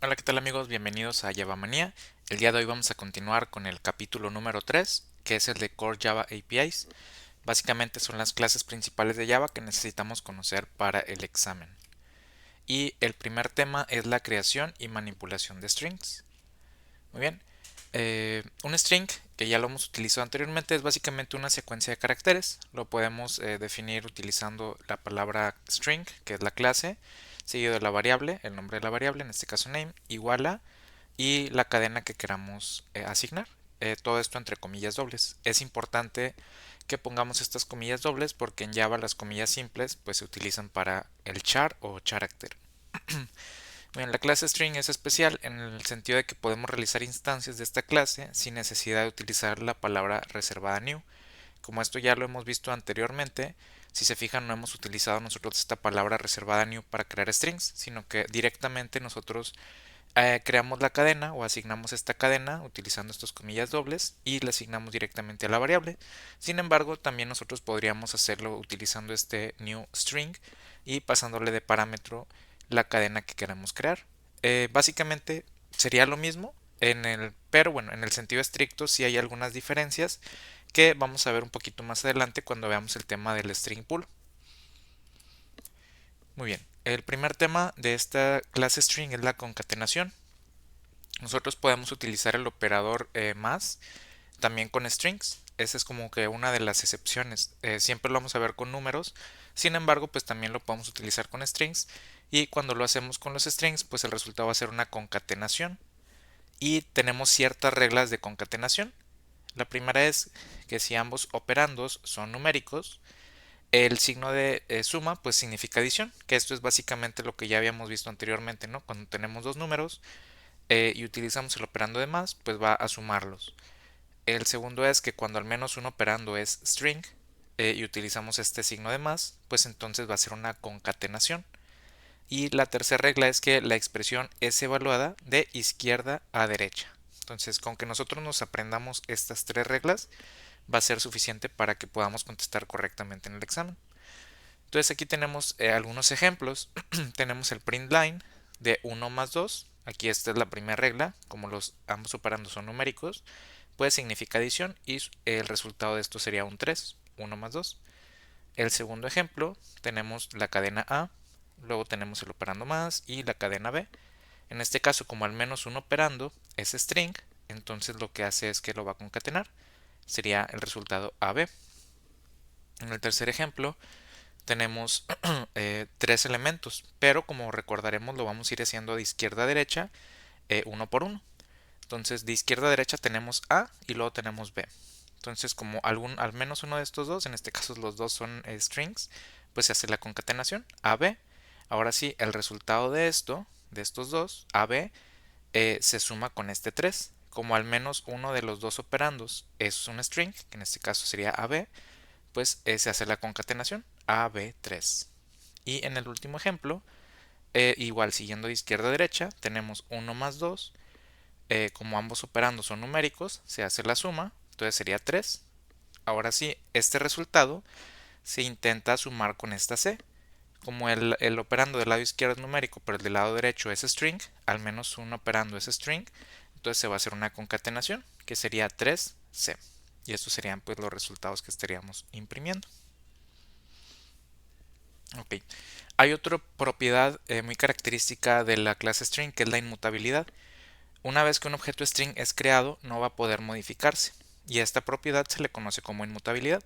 Hola, ¿qué tal amigos? Bienvenidos a Java Manía. El día de hoy vamos a continuar con el capítulo número 3, que es el de Core Java APIs. Básicamente son las clases principales de Java que necesitamos conocer para el examen. Y el primer tema es la creación y manipulación de strings. Muy bien. Un string, que ya lo hemos utilizado anteriormente, es básicamente una secuencia de caracteres. Lo podemos definir utilizando la palabra string, que es la clase, seguido de la variable, el nombre de la variable, en este caso name, igual a y la cadena que queramos asignar. Todo esto entre comillas dobles. Es importante que pongamos estas comillas dobles porque en Java las comillas simples pues se utilizan para el char o character. Bien, la clase string es especial en el sentido de que podemos realizar instancias de esta clase sin necesidad de utilizar la palabra reservada new. Como esto ya lo hemos visto anteriormente, si se fijan no hemos utilizado nosotros esta palabra reservada new para crear strings, sino que directamente nosotros creamos la cadena o asignamos esta cadena utilizando estas comillas dobles y la asignamos directamente a la variable. Sin embargo, también nosotros podríamos hacerlo utilizando este new string y pasándole de parámetro la cadena que queremos crear. Básicamente sería lo mismo pero bueno, en el sentido estricto sí hay algunas diferencias que vamos a ver un poquito más adelante cuando veamos el tema del string pool. Muy bien, el primer tema de esta clase string es la concatenación. Nosotros podemos utilizar el operador más también con strings. Esa es como que una de las excepciones. Siempre lo vamos a ver con números. Sin embargo, pues también lo podemos utilizar con strings. Y cuando lo hacemos con los strings, pues el resultado va a ser una concatenación. Y tenemos ciertas reglas de concatenación. La primera es que si ambos operandos son numéricos, el signo de suma pues significa adición, que esto es básicamente lo que ya habíamos visto anteriormente, ¿no? Cuando tenemos dos números, y utilizamos el operando de más, pues va a sumarlos. El segundo es que cuando al menos un operando es string y utilizamos este signo de más, pues entonces va a ser una concatenación. Y la tercera regla es que la expresión es evaluada de izquierda a derecha. Entonces, con que nosotros nos aprendamos estas tres reglas, va a ser suficiente para que podamos contestar correctamente en el examen. Entonces aquí tenemos algunos ejemplos. Tenemos el print line de 1 más 2. Aquí esta es la primera regla. Como los ambos operandos son numéricos, pues significa adición y el resultado de esto sería un 3, 1 más 2. El segundo ejemplo, tenemos la cadena A, luego tenemos el operando más y la cadena B. En este caso, como al menos un operando es string, entonces lo que hace es que lo va a concatenar. Sería el resultado AB. En el tercer ejemplo, tenemos tres elementos, pero como recordaremos lo vamos a ir haciendo de izquierda a derecha, uno por uno. Entonces de izquierda a derecha tenemos A y luego tenemos B. Entonces como al menos uno de estos dos, en este caso los dos son strings, pues se hace la concatenación AB. Ahora sí, el resultado de esto, de estos dos, AB, se suma con este 3. Como al menos uno de los dos operandos es un string, que en este caso sería AB, pues se hace la concatenación AB3. Y en el último ejemplo, igual siguiendo de izquierda a derecha, tenemos 1 más 2. Como ambos operandos son numéricos, se hace la suma, entonces sería 3. Ahora sí, este resultado se intenta sumar con esta C. Como el operando del lado izquierdo es numérico, pero el del lado derecho es string, al menos un operando es string, entonces se va a hacer una concatenación, que sería 3C. Y estos serían pues los resultados que estaríamos imprimiendo. Ok. Hay otra propiedad muy característica de la clase string, que es la inmutabilidad. Una vez que un objeto string es creado, no va a poder modificarse. Y a esta propiedad se le conoce como inmutabilidad.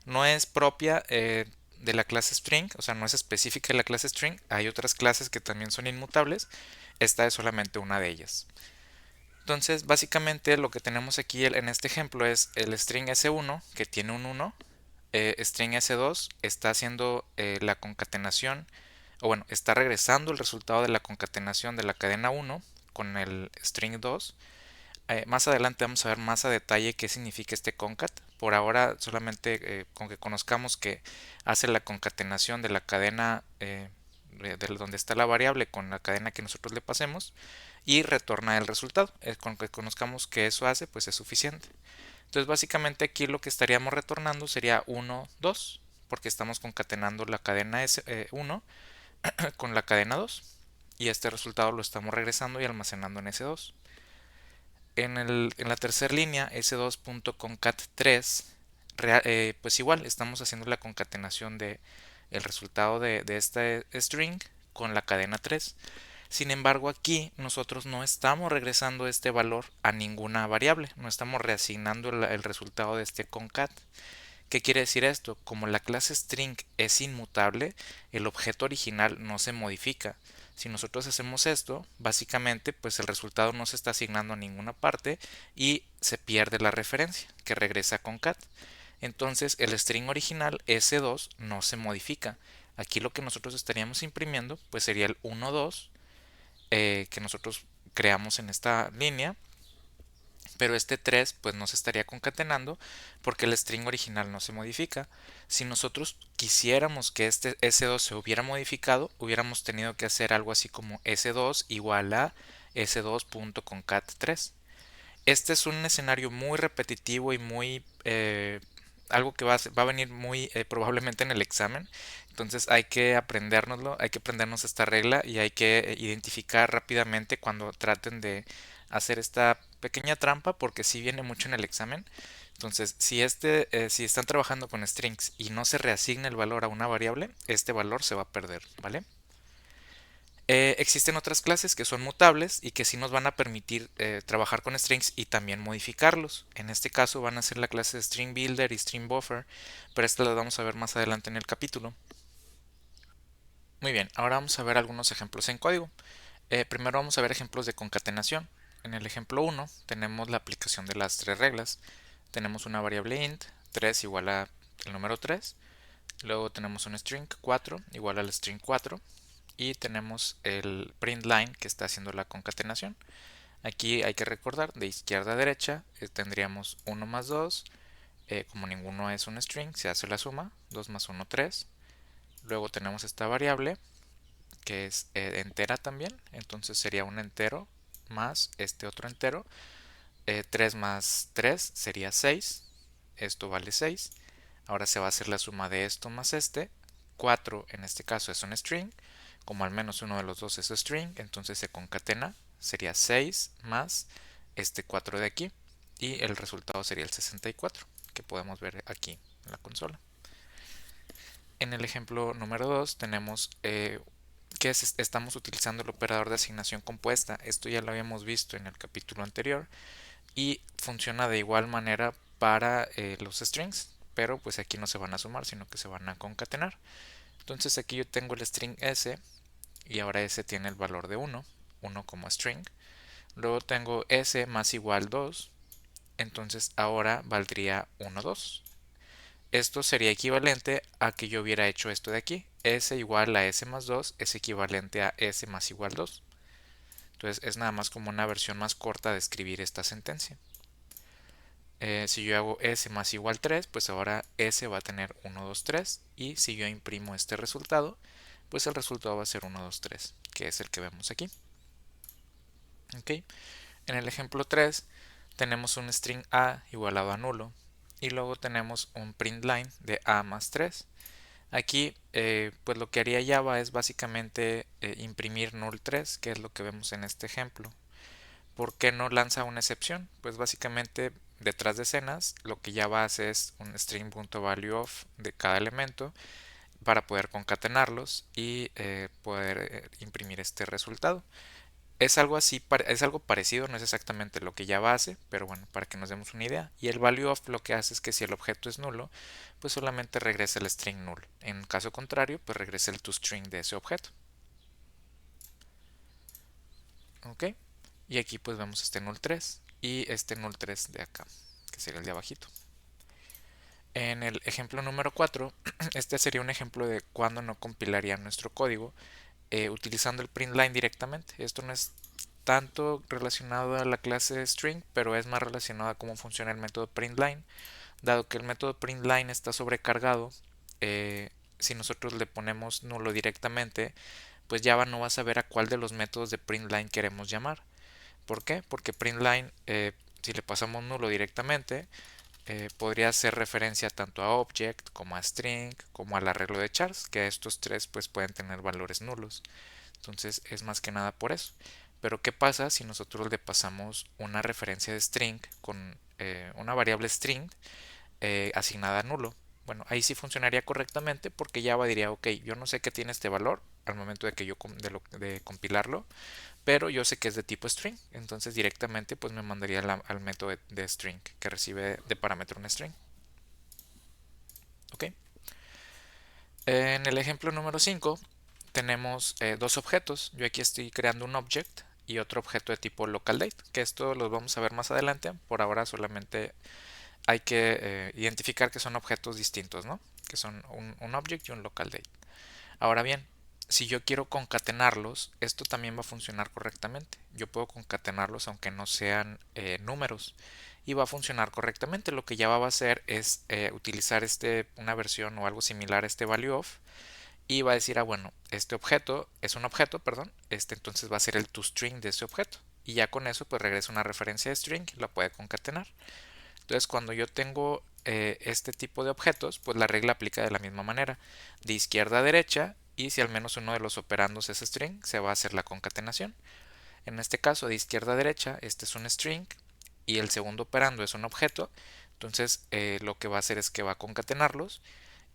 No es propia de la clase string, o sea, no es específica de la clase string. Hay otras clases que también son inmutables. Esta es solamente una de ellas. Entonces, básicamente lo que tenemos aquí en este ejemplo es el string S1, que tiene un 1. String S2 está haciendo la concatenación, o bueno, está regresando el resultado de la concatenación de la cadena 1 con el string 2. Más adelante vamos a ver más a detalle qué significa este concat. Por ahora solamente con que conozcamos que hace la concatenación de la cadena de donde está la variable con la cadena que nosotros le pasemos y retorna el resultado. Con que conozcamos que eso hace, pues es suficiente. Entonces básicamente aquí lo que estaríamos retornando sería 1, 2, porque estamos concatenando la cadena S1 con la cadena 2. y este resultado lo estamos regresando y almacenando en S2. En la tercera línea, S2.concat3, pues igual estamos haciendo la concatenación de el resultado de este string con la cadena 3. Sin embargo, aquí nosotros no estamos regresando este valor a ninguna variable, no estamos reasignando el resultado de este concat. ¿Qué quiere decir esto? Como la clase string es inmutable, el objeto original no se modifica. Si nosotros hacemos esto, básicamente pues el resultado no se está asignando a ninguna parte y se pierde la referencia, que regresa con cat. Entonces el string original S2 no se modifica. Aquí lo que nosotros estaríamos imprimiendo pues sería el 1, 2 que nosotros creamos en esta línea, pero este 3 pues no se estaría concatenando porque el string original no se modifica. Si nosotros quisiéramos que este S2 se hubiera modificado, hubiéramos tenido que hacer algo así como S2 igual a S2.concat3. Este es un escenario muy repetitivo y muy algo que va a venir muy probablemente en el examen. Entonces hay que aprendérnoslo, hay que aprendernos esta regla y hay que identificar rápidamente cuando traten de hacer esta pequeña trampa porque sí viene mucho en el examen. Entonces, si están trabajando con strings y no se reasigna el valor a una variable, este valor se va a perder, ¿vale? Existen otras clases que son mutables y que sí nos van a permitir trabajar con strings y también modificarlos. En este caso van a ser la clase de String Builder y String Buffer, pero estas las vamos a ver más adelante en el capítulo. Muy bien, ahora vamos a ver algunos ejemplos en código. Primero vamos a ver ejemplos de concatenación. En el ejemplo 1 tenemos la aplicación de las tres reglas. Tenemos una variable int, 3 igual a el número 3. Luego tenemos un string 4 igual al string 4. Y tenemos el print line que está haciendo la concatenación. Aquí hay que recordar, de izquierda a derecha tendríamos 1 más 2, como ninguno es un string, se hace la suma, 2 más 1, 3. Luego tenemos esta variable que es entera también, entonces sería un entero más este otro entero. 3 más 3 sería 6, esto vale 6. Ahora se va a hacer la suma de esto más este. 4 en este caso es un string, como al menos uno de los dos es string, entonces se concatena, sería 6 más este 4 de aquí y el resultado sería el 64 que podemos ver aquí en la consola. En el ejemplo número 2 tenemos que estamos utilizando el operador de asignación compuesta. Esto ya lo habíamos visto en el capítulo anterior y funciona de igual manera para los strings, pero pues aquí no se van a sumar, sino que se van a concatenar. Entonces aquí yo tengo el string s y ahora s tiene el valor de 1 como string. Luego tengo s más igual 2, entonces ahora valdría 1, 2. Esto sería equivalente a que yo hubiera hecho esto de aquí. S igual a s más 2 es equivalente a s más igual 2. Entonces es nada más como una versión más corta de escribir esta sentencia. Si yo hago s más igual 3, pues ahora s va a tener 1, 2, 3. Y si yo imprimo este resultado, pues el resultado va a ser 1, 2, 3, que es el que vemos aquí. ¿Okay? En el ejemplo 3 tenemos un string a igualado a nulo y luego tenemos un print line de a más 3. Aquí pues lo que haría Java es básicamente imprimir null 3, que es lo que vemos en este ejemplo. ¿Por qué no lanza una excepción? Pues básicamente detrás de escenas lo que Java hace es un string.valueOf de cada elemento para poder concatenarlos y poder imprimir este resultado. Es algo así, es algo parecido, no es exactamente lo que Java hace, pero bueno, para que nos demos una idea. Y el valueOf lo que hace es que si el objeto es nulo, pues solamente regresa el string null. En caso contrario, pues regresa el toString de ese objeto. ¿Ok? Y aquí pues vemos este null 3 y este null 3 de acá, que sería el de abajito. En el ejemplo número 4, este sería un ejemplo de cuando no compilaría nuestro código utilizando el print line directamente. Esto no es tanto relacionado a la clase string, pero es más relacionado a cómo funciona el método printLine. Dado que el método printLine está sobrecargado, si nosotros le ponemos nulo directamente, pues Java no va a saber a cuál de los métodos de printLine queremos llamar. ¿Por qué? Porque printLine, si le pasamos nulo directamente, podría hacer referencia tanto a object como a string como al arreglo de chars, que estos tres pues pueden tener valores nulos. Entonces es más que nada por eso. Pero ¿qué pasa si nosotros le pasamos una referencia de string con una variable string asignada a nulo? Bueno, ahí sí funcionaría correctamente porque Java diría, ok, yo no sé qué tiene este valor al momento de que yo de compilarlo, pero yo sé que es de tipo string, entonces directamente pues me mandaría al método de string que recibe de parámetro un string. Ok. En el ejemplo número 5 tenemos dos objetos. Yo aquí estoy creando un object y otro objeto de tipo localDate, que esto los vamos a ver más adelante. Por ahora solamente hay que identificar que son objetos distintos, ¿no? Que son un object y un localDate. Ahora bien, si yo quiero concatenarlos, esto también va a funcionar correctamente. Yo puedo concatenarlos aunque no sean números y va a funcionar correctamente. Lo que Java va a hacer es utilizar una versión o algo similar a este valueOf y va a decir, ah, bueno, este objeto es un objeto, perdón, entonces va a ser el toString de ese objeto. Y ya con eso pues regresa una referencia de string y la puede concatenar. Entonces cuando yo tengo este tipo de objetos, pues la regla aplica de la misma manera, de izquierda a derecha, y si al menos uno de los operandos es string, se va a hacer la concatenación. En este caso, de izquierda a derecha, este es un string y el segundo operando es un objeto, entonces lo que va a hacer es que va a concatenarlos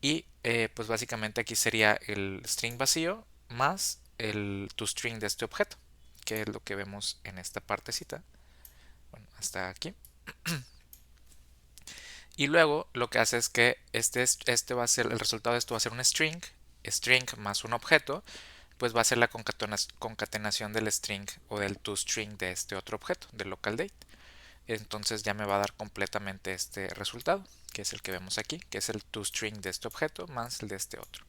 y pues básicamente aquí sería el string vacío más el toString de este objeto, que es lo que vemos en esta partecita. Bueno, hasta aquí. Y luego lo que hace es que este va a ser, el resultado de esto va a ser un string más un objeto, pues va a ser la concatenación del string o del toString de este otro objeto, del localDate. Entonces ya me va a dar completamente este resultado, que es el que vemos aquí, que es el toString de este objeto más el de este otro.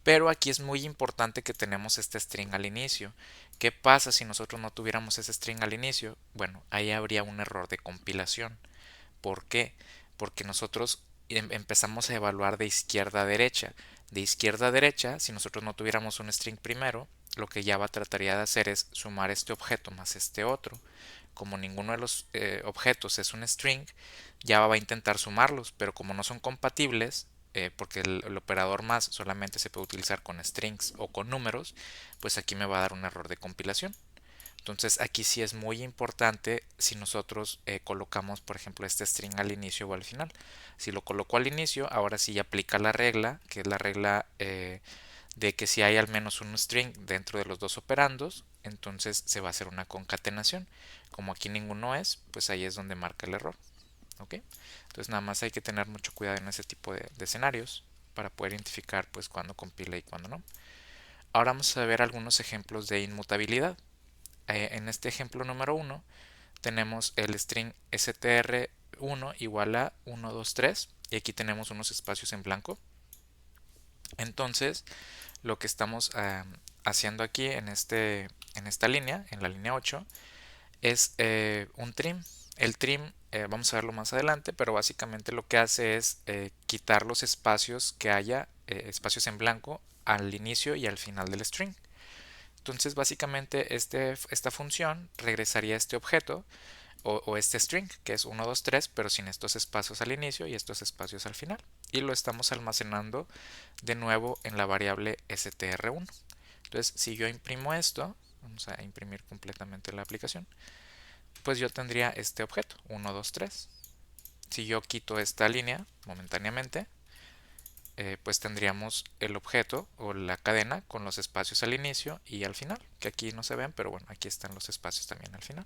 Pero aquí es muy importante que tenemos este string al inicio. ¿Qué pasa si nosotros no tuviéramos ese string al inicio? Bueno, ahí habría un error de compilación. ¿Por qué? Porque nosotros empezamos a evaluar de izquierda a derecha. De izquierda a derecha, si nosotros no tuviéramos un string primero, lo que Java trataría de hacer es sumar este objeto más este otro. Como ninguno de los objetos es un string, Java va a intentar sumarlos, pero como no son compatibles, porque el operador más solamente se puede utilizar con strings o con números, pues aquí me va a dar un error de compilación. Entonces aquí sí es muy importante si nosotros colocamos, por ejemplo, este string al inicio o al final. Si lo coloco al inicio, ahora sí aplica la regla, que es la regla de que si hay al menos un string dentro de los dos operandos, entonces se va a hacer una concatenación. Como aquí ninguno es, pues ahí es donde marca el error. ¿Ok? Entonces nada más hay que tener mucho cuidado en ese tipo de escenarios para poder identificar pues cuándo compila y cuándo no. Ahora vamos a ver algunos ejemplos de inmutabilidad. En este ejemplo número 1 tenemos el string str1 igual a 123 y aquí tenemos unos espacios en blanco. Entonces lo que estamos haciendo aquí en esta línea, en la línea 8, es un trim. El trim vamos a verlo más adelante, pero básicamente lo que hace es quitar los espacios que haya, espacios en blanco al inicio y al final del string. Entonces básicamente esta función regresaría este objeto o este string que es 1, 2, 3 pero sin estos espacios al inicio y estos espacios al final y lo estamos almacenando de nuevo en la variable str1. Entonces si yo imprimo esto, vamos a imprimir completamente la aplicación, pues yo tendría este objeto 1, 2, 3. Si yo quito esta línea momentáneamente, pues tendríamos el objeto o la cadena con los espacios al inicio y al final, que aquí no se ven, pero bueno, aquí están los espacios también al final.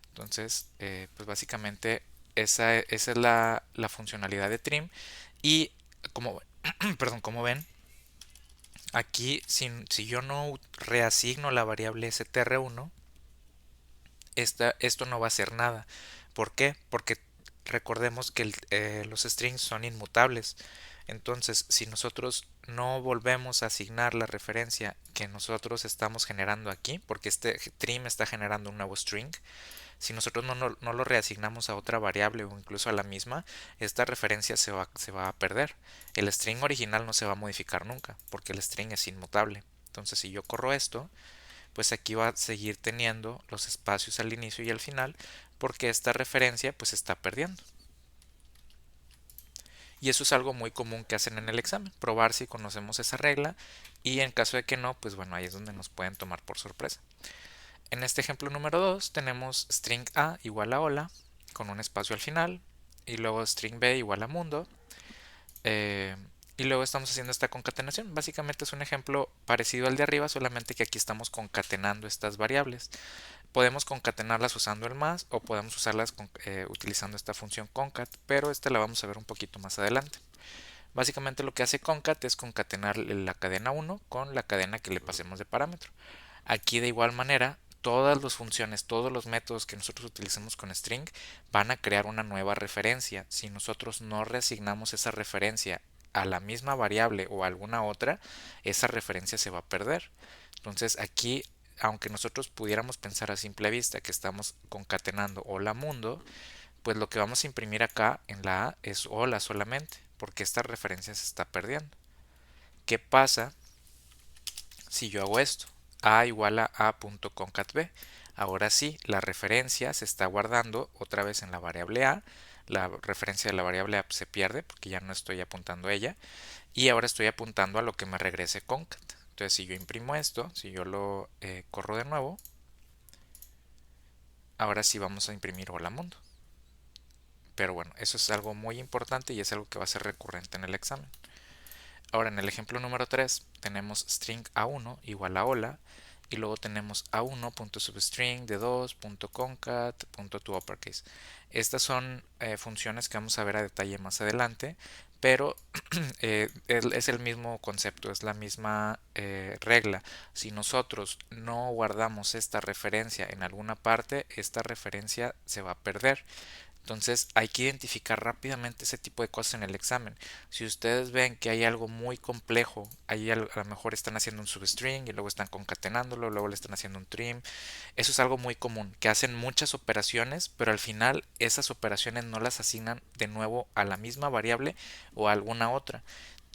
Entonces, pues básicamente esa es la funcionalidad de trim y como, perdón, como ven, aquí si yo no reasigno la variable str1, esto no va a hacer nada. ¿Por qué? Porque recordemos que los strings son inmutables. Entonces, si nosotros no volvemos a asignar la referencia que nosotros estamos generando aquí, porque este trim está generando un nuevo string, si nosotros no lo reasignamos a otra variable o incluso a la misma, esta referencia se va a perder. El string original no se va a modificar nunca, porque el string es inmutable. Entonces, si yo corro esto, pues aquí va a seguir teniendo los espacios al inicio y al final porque esta referencia pues está perdiendo. Y eso es algo muy común que hacen en el examen, probar si conocemos esa regla y en caso de que no, pues bueno, ahí es donde nos pueden tomar por sorpresa. En este ejemplo número 2 tenemos string A igual a hola con un espacio al final y luego string B igual a mundo eh, y luego estamos haciendo esta concatenación. Básicamente es un ejemplo parecido al de arriba, solamente que aquí estamos concatenando estas variables. Podemos concatenarlas usando el más o podemos usarlas utilizando esta función concat, pero esta la vamos a ver un poquito más adelante. Básicamente lo que hace concat es concatenar la cadena 1 con la cadena que le pasemos de parámetro. Aquí de igual manera, todas las funciones, todos los métodos que nosotros utilicemos con string van a crear una nueva referencia. Si nosotros no reasignamos esa referencia a la misma variable o a alguna otra, esa referencia se va a perder. Entonces aquí, aunque nosotros pudiéramos pensar a simple vista que estamos concatenando hola mundo, pues lo que vamos a imprimir acá en la A es hola solamente, porque esta referencia se está perdiendo. ¿Qué pasa si yo hago esto? A igual a a.concatb. Ahora sí, la referencia se está guardando otra vez en la variable a. La referencia de la variable a se pierde porque ya no estoy apuntando a ella. Y ahora estoy apuntando a lo que me regrese concat. Entonces si yo imprimo esto, si yo lo corro de nuevo, ahora sí vamos a imprimir hola mundo. Pero bueno, eso es algo muy importante y es algo que va a ser recurrente en el examen. Ahora en el ejemplo número 3 tenemos string a1 igual a hola y luego tenemos a1.substring de 2.concat.toUpperCase. Estas son funciones que vamos a ver a detalle más adelante, pero es el mismo concepto, es la misma regla. Si nosotros no guardamos esta referencia en alguna parte, esta referencia se va a perder. Entonces hay que identificar rápidamente ese tipo de cosas en el examen. Si ustedes ven que hay algo muy complejo, ahí a lo mejor están haciendo un substring y luego están concatenándolo, luego le están haciendo un trim. Eso es algo muy común, que hacen muchas operaciones, pero al final esas operaciones no las asignan de nuevo a la misma variable o a alguna otra.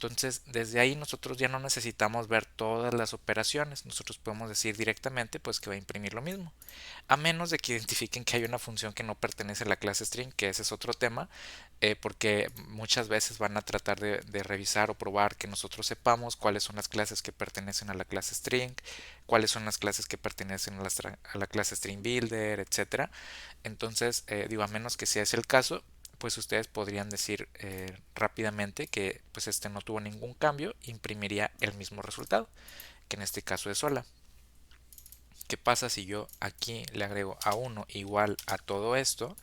Entonces, desde ahí nosotros ya no necesitamos ver todas las operaciones. Nosotros podemos decir directamente pues que va a imprimir lo mismo. A menos de que identifiquen que hay una función que no pertenece a la clase string, que ese es otro tema, porque muchas veces van a tratar de revisar o probar que nosotros sepamos cuáles son las clases que pertenecen a la clase string, cuáles son las clases que pertenecen a la clase string builder, etcétera. Entonces, digo, a menos que sea ese el caso, pues ustedes podrían decir rápidamente que pues este no tuvo ningún cambio, imprimiría el mismo resultado, que en este caso es hola. ¿Qué pasa si yo aquí le agrego a 1 igual a todo esto?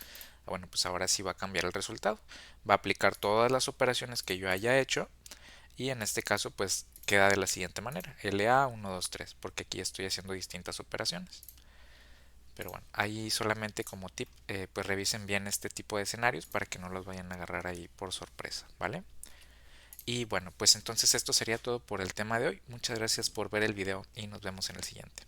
Bueno, pues ahora sí va a cambiar el resultado. Va a aplicar todas las operaciones que yo haya hecho y en este caso pues queda de la siguiente manera. LA 1, 2, 3, porque aquí estoy haciendo distintas operaciones. Pero bueno, ahí solamente como tip, pues revisen bien este tipo de escenarios para que no los vayan a agarrar ahí por sorpresa, ¿vale? Y bueno, pues entonces esto sería todo por el tema de hoy. Muchas gracias por ver el video y nos vemos en el siguiente.